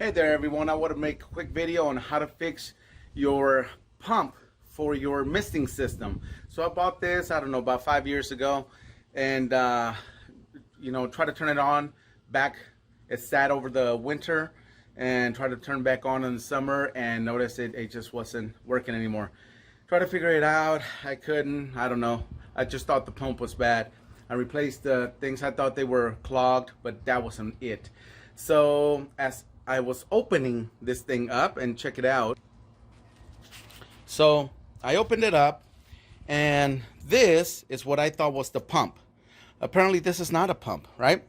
Hey there everyone, I want to make a quick video on how to fix your pump for your misting system. So I bought this, I don't know, about 5 years ago, and try to turn it on back. It sat over the winter and tried to turn back on in the summer and noticed it just wasn't working anymore. Tried to figure it out, I couldn't, I don't know. I just thought the pump was bad. I replaced the things, I thought they were clogged, but that wasn't it. So as I was opening this thing up and check it out. So I opened it up and this is what I thought was the pump. Apparently this is not a pump, right?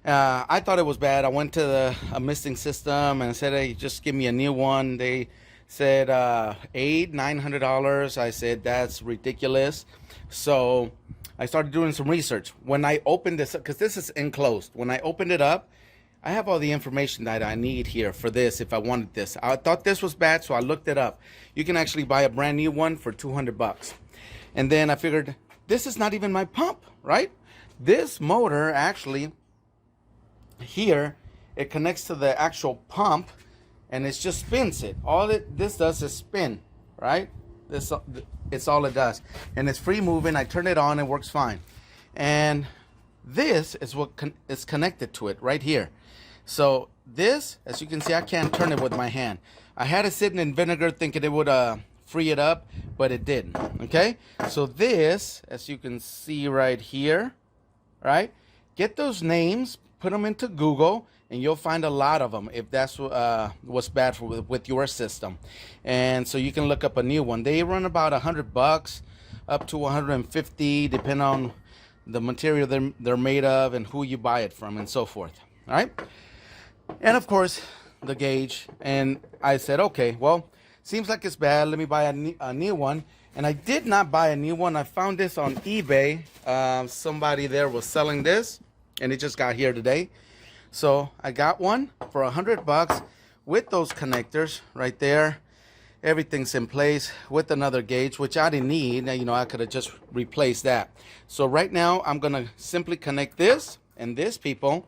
I thought it was bad. I went to a misting system and I said, hey, just give me a new one. They said $900. I said, that's ridiculous. So I started doing some research. When I opened this up, because this is enclosed, when I opened it up, I have all the information that I need here for this if I wanted this. I thought this was bad, so I looked it up. You can actually buy a brand new one for 200 bucks. And then I figured, this is not even my pump, right? This motor actually, here, it connects to the actual pump and it just spins it. This does is spin, right? It's all it does. And it's free moving. I turn it on, it works fine. And this is what is connected to it right here. So this, as you can see, I can't turn it with my hand. I had it sitting in vinegar thinking it would free it up, but it didn't. Okay, so this, as you can see right here, right, get those names, put them into Google, and you'll find a lot of them if that's what's bad with your system. And so you can look up a new one. They run about 100 bucks up to 150 depending on the material they're made of and who you buy it from and so forth. All right, and of course the gauge. And I said, okay, well, seems like it's bad, let me buy a new one. And I did not buy a new one. I found this on eBay. Somebody there was selling this and it just got here today. So I got one for 100 bucks with those connectors right there. Everything's in place with another gauge, which I didn't need. I could have just replaced that. So right now I'm gonna simply connect this, and this, people,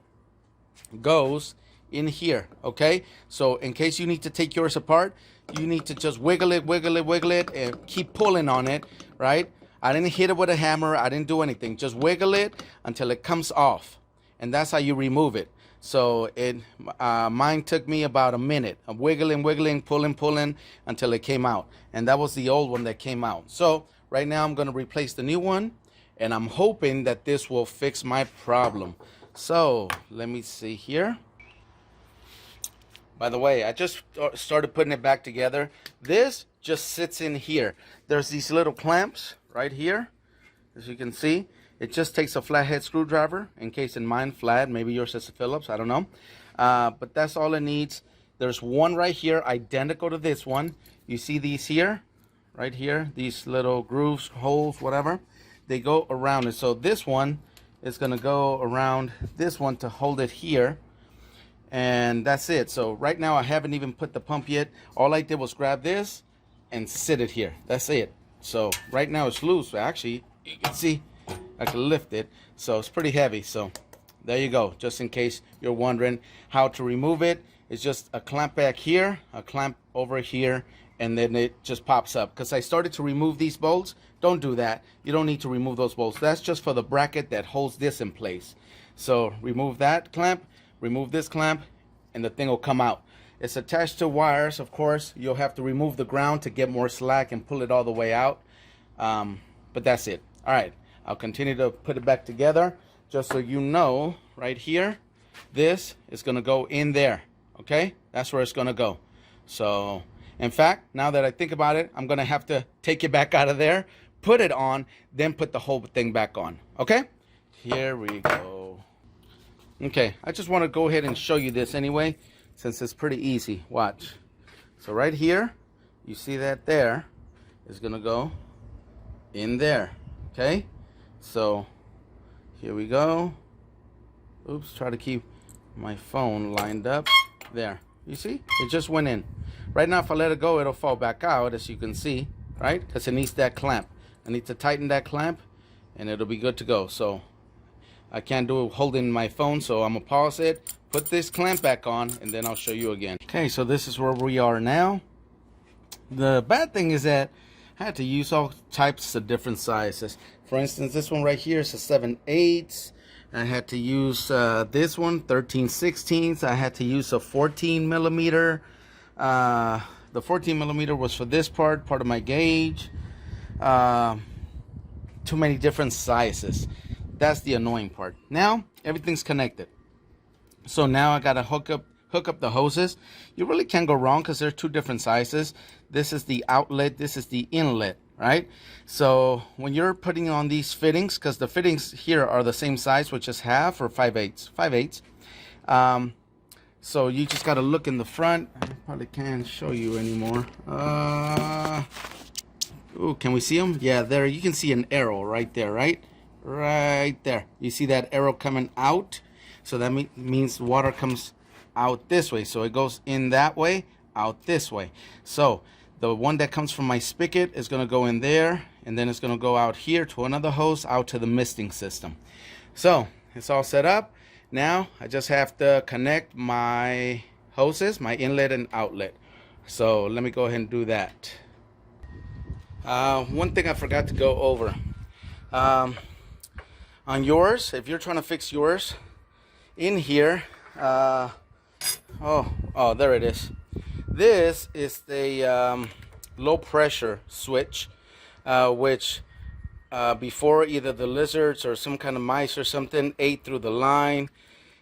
goes in here. Okay, so in case you need to take yours apart, you need to just wiggle it and keep pulling on it, right? I didn't hit it with a hammer, I didn't do anything, just wiggle it until it comes off, and that's how you remove it. So mine took me about a minute of wiggling, pulling until it came out. And that was the old one that came out. So right now I'm going to replace the new one, and I'm hoping that this will fix my problem. So let me see here. By the way, I just started putting it back together. This just sits in here. There's these little clamps right here, as you can see. It just takes a flathead screwdriver, in case in mine flat, maybe yours is a Phillips, I don't know. But that's all it needs. There's one right here, identical to this one. You see these here, right here, these little grooves, holes, whatever. They go around it. So this one is gonna go around this one to hold it here. And that's it. So right now I haven't even put the pump yet. All I did was grab this and sit it here. That's it. So right now it's loose. Actually, you can see I can lift it, so it's pretty heavy. So there you go, just in case you're wondering how to remove it. It's just a clamp back here, a clamp over here, and then it just pops up. Because I started to remove these bolts. Don't do that. You don't need to remove those bolts. That's just for the bracket that holds this in place. So remove that clamp, remove this clamp, and the thing will come out. It's attached to wires, of course. You'll have to remove the ground to get more slack and pull it all the way out. But that's it. All right. I'll continue to put it back together, just so you know, right here, this is going to go in there, okay? That's where it's going to go. So, in fact, now that I think about it, I'm going to have to take it back out of there, put it on, then put the whole thing back on, okay? Here we go. Okay, I just want to go ahead and show you this anyway, since it's pretty easy. Watch. So right here, you see that there is going to go in there, okay? So here we go. Oops, try to keep my phone lined up. There, you see, it just went in. Right now if I let it go, it'll fall back out, as you can see, right? Because it needs that clamp. I need to tighten that clamp and it'll be good to go. So I can't do it holding my phone, so I'm gonna pause it, put this clamp back on, and then I'll show you again. Okay, so this is where we are now. The bad thing is that I had to use all types of different sizes. For instance, this one right here is a 7/8. I had to use this one, 13/16. I had to use a 14 millimeter. The 14 millimeter was for this part of my gauge. Too many different sizes. That's the annoying part. Now everything's connected. So now I gotta hook up the hoses. You really can't go wrong because they're two different sizes. This is the outlet, this is the inlet, right? So when you're putting on these fittings, because the fittings here are the same size, which is half or 5/8. So you just got to look in the front. I probably can't show you anymore. Ooh, can we see them? Yeah, there you can see an arrow right there, right? Right there. You see that arrow coming out? So that means water comes out this way. So it goes in that way, out this way. So the one that comes from my spigot is going to go in there, and then it's going to go out here to another hose, out to the misting system. So it's all set up. Now I just have to connect my hoses, my inlet and outlet. So let me go ahead and do that. One thing I forgot to go over. On yours, if you're trying to fix yours, in here, oh, there it is. This is the low pressure switch, which before either the lizards or some kind of mice or something ate through the line,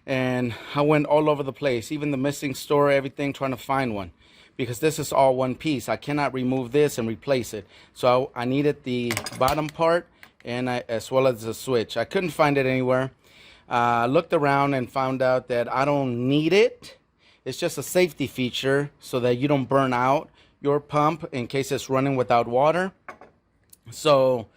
and I went all over the place, even the missing store, everything, trying to find one, because this is all one piece. I cannot remove this and replace it. So I needed the bottom part and as well as the switch. I couldn't find it anywhere. Looked around and found out that I don't need it. It's just a safety feature so that you don't burn out your pump in case it's running without water. So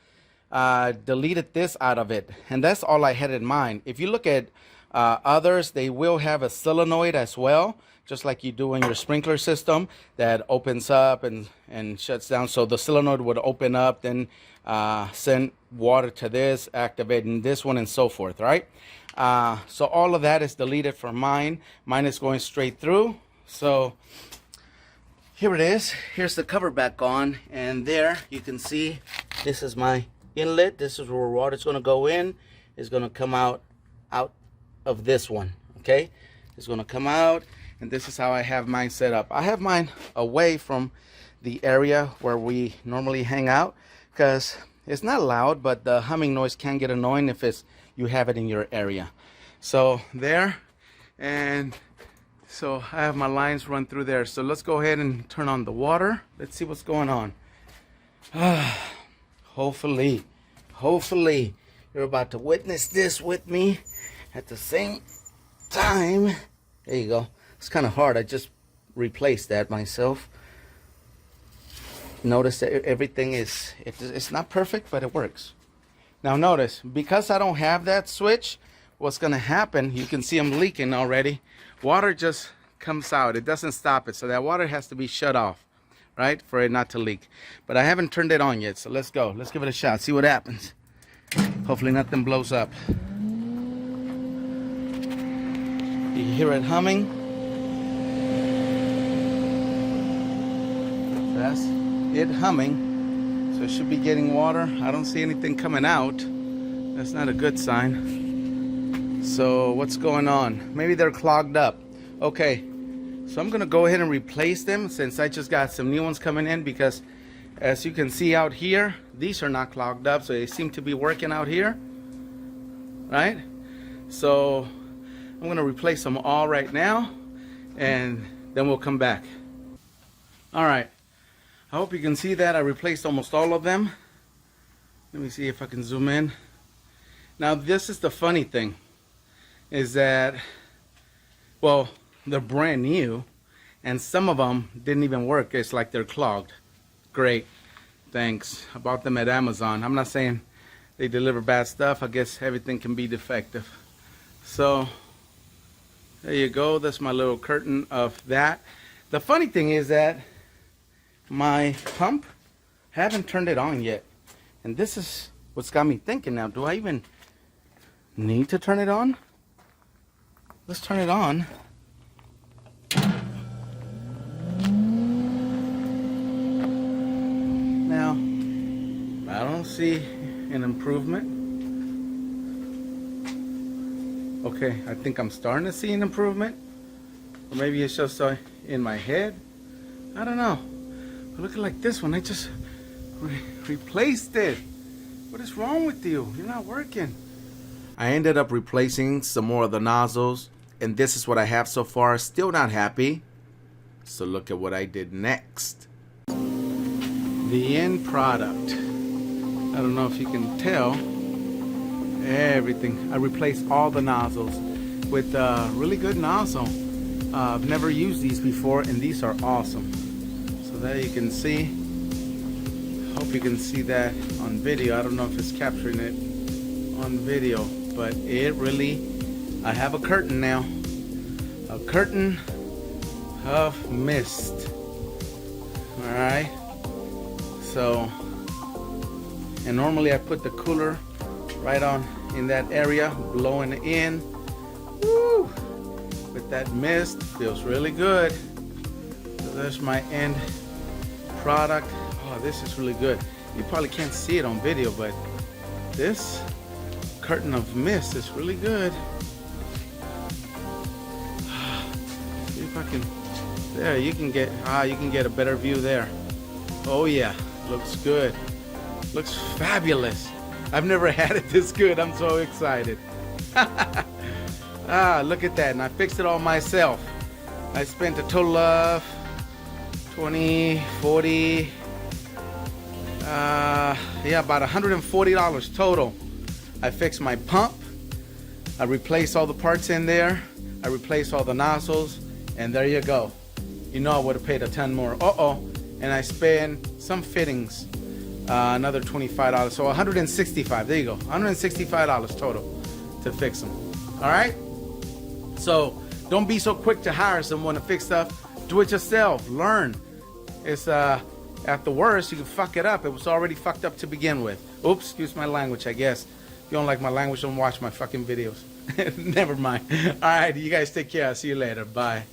deleted this out of it, and that's all I had in mind. If you look at others, they will have a solenoid as well, just like you do in your sprinkler system, that opens up and shuts down. So the solenoid would open up, then send water to this, activating this one, and so forth, right? So all of that is deleted from mine. Mine is going straight through. So here it is. Here's the cover back on, and there you can see this is my inlet. This is where water is going to go in. It's going to come out of this one. Okay, it's going to come out, and this is how I have mine set up. I have mine away from the area where we normally hang out because it's not loud, but the humming noise can get annoying if you have it in your area. So there, and so I have my lines run through there. So let's go ahead and turn on the water. Let's see what's going on. Hopefully you're about to witness this with me at the same time. There you go. It's kind of hard. I just replaced that myself. Notice that everything it's not perfect, but it works. Now notice, because I don't have that switch, what's going to happen, you can see I'm leaking already. Water just comes out. It doesn't stop it. So that water has to be shut off, right, for it not to leak. But I haven't turned it on yet, so let's go. Let's give it a shot, see what happens. Hopefully nothing blows up. You hear it humming. That's it humming. So it should be getting water. I don't see anything coming out. That's not a good sign. So what's going on? Maybe they're clogged up. Okay, so I'm gonna go ahead and replace them since I just got some new ones coming in, because as you can see out here, these are not clogged up, so they seem to be working out here, right? So I'm gonna replace them all right now, and then we'll come back. All right, I hope you can see that I replaced almost all of them. Let me see if I can zoom in. Now this is the funny thing, is that, well, they're brand new, and some of them didn't even work. It's like they're clogged. Great, thanks. I bought them at Amazon. I'm not saying they deliver bad stuff. I guess everything can be defective. So there you go. That's my little curtain of that. The funny thing is that my pump, haven't turned it on yet, and this is what's got me thinking now. Do I even need to turn it on? let's turn it on. Now, I don't see an improvement. Okay, I think I'm starting to see an improvement. Or maybe it's just in my head. I don't know. But looking like this one, I just replaced it. What is wrong with you? You're not working. I ended up replacing some more of the nozzles, and this is what I have so far. Still not happy. So look at what I did next. The end product. I don't know if you can tell. Everything. I replaced all the nozzles with a really good nozzle. I've never used these before, and these are awesome. So there you can see. Hope you can see that on video. I don't know if it's capturing it on video, but it really, I have a curtain now. A curtain of mist. Alright. So, and normally I put the cooler right on in that area, blowing in. Woo! With that mist, feels really good. So there's my end product. Oh, this is really good. You probably can't see it on video, but this curtain of mist is really good. See if I can. There, you can get a better view there. Oh yeah, looks good. Looks fabulous. I've never had it this good. I'm so excited. Look at that. And I fixed it all myself. I spent a total of 20, 40, about $140 total. I fixed my pump. I replaced all the parts in there. I replaced all the nozzles. And there you go. You know I would have paid a ton more. And I spent some fittings. Another $25, so $165. There you go, $165 total to fix them. All right. So don't be so quick to hire someone to fix stuff. Do it yourself. Learn. It's at the worst you can fuck it up. It was already fucked up to begin with. Oops, excuse my language. I guess if you don't like my language, don't watch my fucking videos. Never mind. All right, you guys take care. I'll see you later. Bye.